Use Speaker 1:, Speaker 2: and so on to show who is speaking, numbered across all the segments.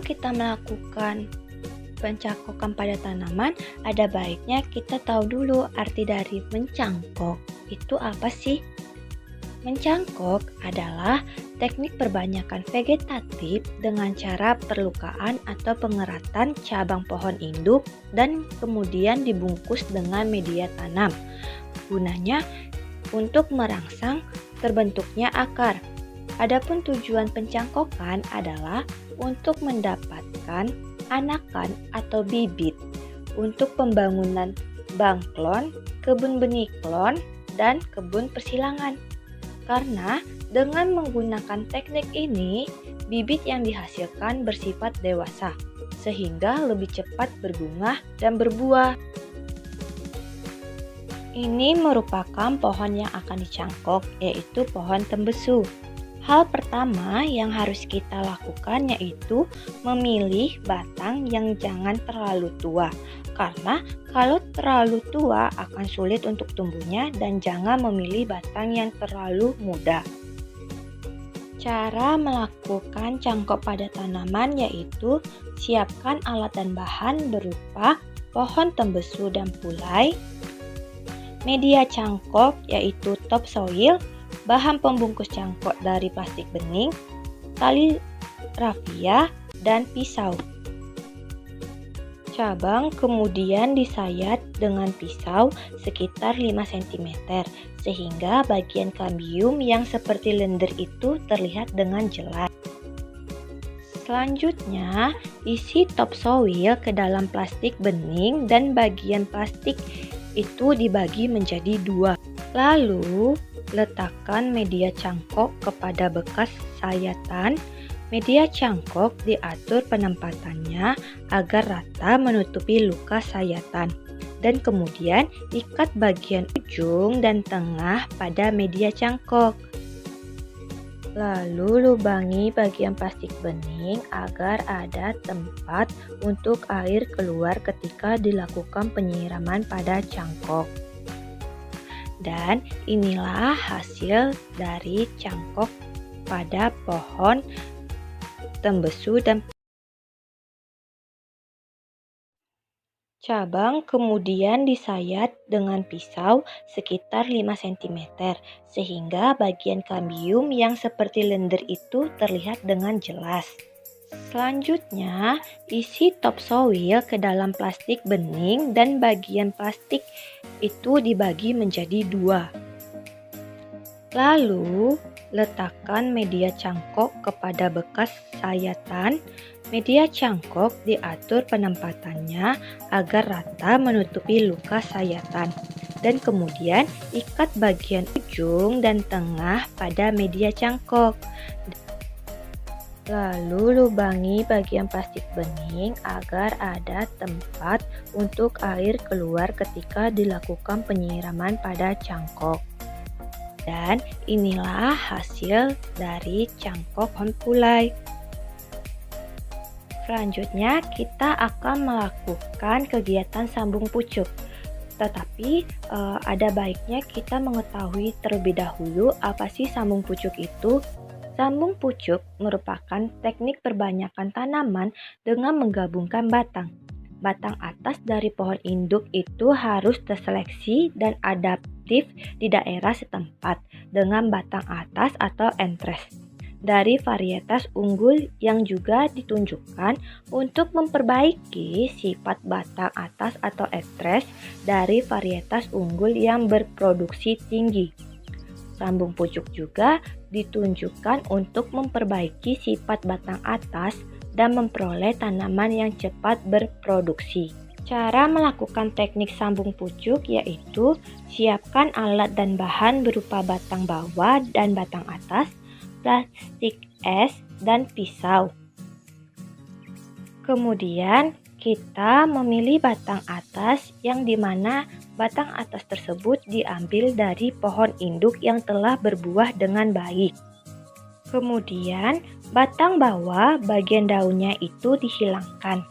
Speaker 1: kita melakukan pencangkokan pada tanaman, ada baiknya kita tahu dulu arti dari mencangkok. Itu apa sih? Mencangkok adalah teknik perbanyakan vegetatif dengan cara perlukaan atau pengeratan cabang pohon induk dan kemudian dibungkus dengan media tanam. Gunanya untuk merangsang terbentuknya akar. Adapun tujuan pencangkokan adalah untuk mendapatkan anakan atau bibit untuk pembangunan bank klon, kebun benih klon, dan kebun persilangan. Karena dengan menggunakan teknik ini, bibit yang dihasilkan bersifat dewasa, sehingga lebih cepat berbunga dan berbuah. Ini merupakan pohon yang akan dicangkok, yaitu pohon tembesu. Hal pertama yang harus kita lakukan yaitu memilih batang yang jangan terlalu tua, karena kalau terlalu tua akan sulit untuk tumbuhnya, dan jangan memilih batang yang terlalu muda. Cara melakukan cangkok pada tanaman yaitu siapkan alat dan bahan berupa pohon tembesu dan pulai, media cangkok yaitu topsoil, bahan pembungkus cangkok dari plastik bening, tali rafia, dan pisau. Cabang kemudian disayat dengan pisau sekitar 5 cm, sehingga bagian kambium yang seperti lendir itu terlihat dengan jelas. Selanjutnya, isi topsoil ke dalam plastik bening dan bagian plastik itu dibagi menjadi 2. Lalu, letakkan media cangkok kepada bekas sayatan. Media cangkok diatur penempatannya agar rata menutupi luka sayatan, dan kemudian ikat bagian ujung dan tengah pada media cangkok. Lalu lubangi bagian plastik bening agar ada tempat untuk air keluar ketika dilakukan penyiraman pada cangkok. Dan inilah hasil dari cangkok pada pohon tembesu dan cabang kemudian disayat dengan pisau sekitar 5 cm, sehingga bagian kambium yang seperti lendir itu terlihat dengan jelas. Selanjutnya, isi topsoil ke dalam plastik bening dan bagian plastik itu dibagi menjadi 2. Lalu, letakkan media cangkok kepada bekas sayatan. Media cangkok diatur penempatannya agar rata menutupi luka sayatan, dan kemudian ikat bagian ujung dan tengah pada media cangkok. Lalu lubangi bagian plastik bening agar ada tempat untuk air keluar ketika dilakukan penyiraman pada cangkok. Dan inilah hasil dari cangkok pohon pulai. Selanjutnya kita akan melakukan kegiatan sambung pucuk. Tetapi ada baiknya kita mengetahui terlebih dahulu apa sih sambung pucuk itu. Sambung pucuk merupakan teknik perbanyakan tanaman dengan menggabungkan batang. Batang atas dari pohon induk itu harus terseleksi dan adaptif di daerah setempat dengan batang atas atau entres dari varietas unggul yang juga ditunjukkan untuk memperbaiki sifat batang atas atau entres dari varietas unggul yang berproduksi tinggi. Sambung pucuk juga ditunjukkan untuk memperbaiki sifat batang atas dan memperoleh tanaman yang cepat berproduksi. Cara melakukan teknik sambung pucuk yaitu siapkan alat dan bahan berupa batang bawah dan batang atas, plastik es, dan pisau. Kemudian kita memilih batang atas yang dimana batang atas tersebut diambil dari pohon induk yang telah berbuah dengan baik. Kemudian batang bawah bagian daunnya itu dihilangkan.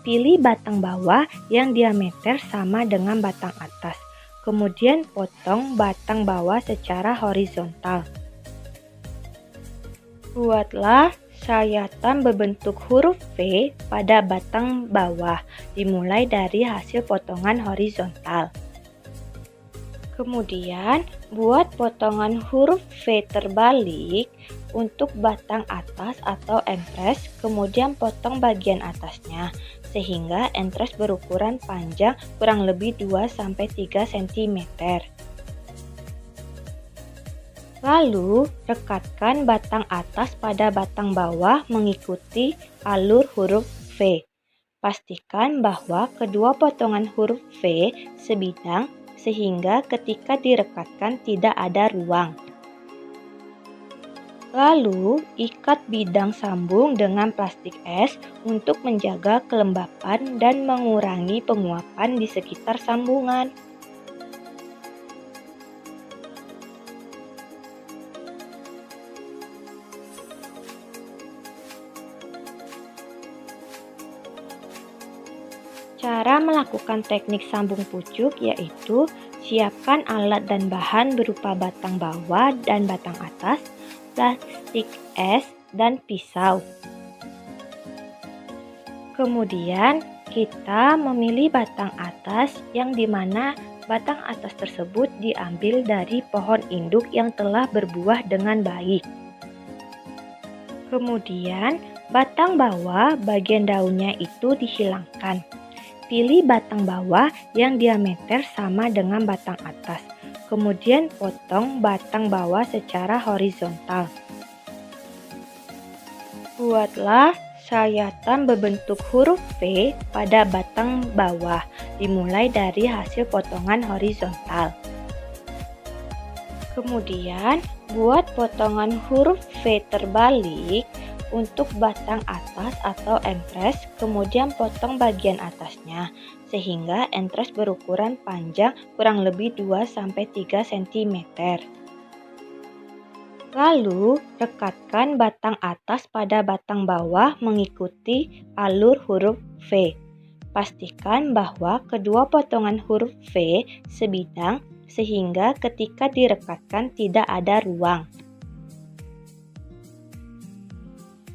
Speaker 1: Pilih batang bawah yang diameter sama dengan batang atas. Kemudian potong batang bawah secara horizontal. Buatlah sayatan berbentuk huruf V pada batang bawah, dimulai dari hasil potongan horizontal. Kemudian, buat potongan huruf V terbalik untuk batang atas atau empres, kemudian potong bagian atasnya, sehingga empres berukuran panjang kurang lebih 2-3 cm. Lalu, rekatkan batang atas pada batang bawah mengikuti alur huruf V. Pastikan bahwa kedua potongan huruf V sebidang sehingga ketika direkatkan tidak ada ruang. Lalu, ikat bidang sambung dengan plastik es untuk menjaga kelembapan dan mengurangi penguapan di sekitar sambungan. Cara melakukan teknik sambung pucuk yaitu siapkan alat dan bahan berupa batang bawah dan batang atas, plastik es, dan pisau. Kemudian kita memilih batang atas yang dimana batang atas tersebut diambil dari pohon induk yang telah berbuah dengan baik. Kemudian batang bawah bagian daunnya itu dihilangkan. Pilih batang bawah yang diameter sama dengan batang atas. Kemudian potong batang bawah secara horizontal. Buatlah sayatan berbentuk huruf V pada batang bawah, dimulai dari hasil potongan horizontal. Kemudian, buat potongan huruf V terbalik untuk batang atas atau empres, kemudian potong bagian atasnya, sehingga empres berukuran panjang kurang lebih 2-3 cm. Lalu, rekatkan batang atas pada batang bawah mengikuti alur huruf V. Pastikan bahwa kedua potongan huruf V sebidang sehingga ketika direkatkan tidak ada ruang.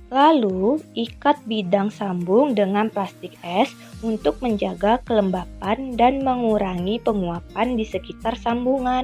Speaker 1: Lalu, ikat bidang sambung dengan plastik es untuk menjaga kelembapan dan mengurangi penguapan di sekitar sambungan.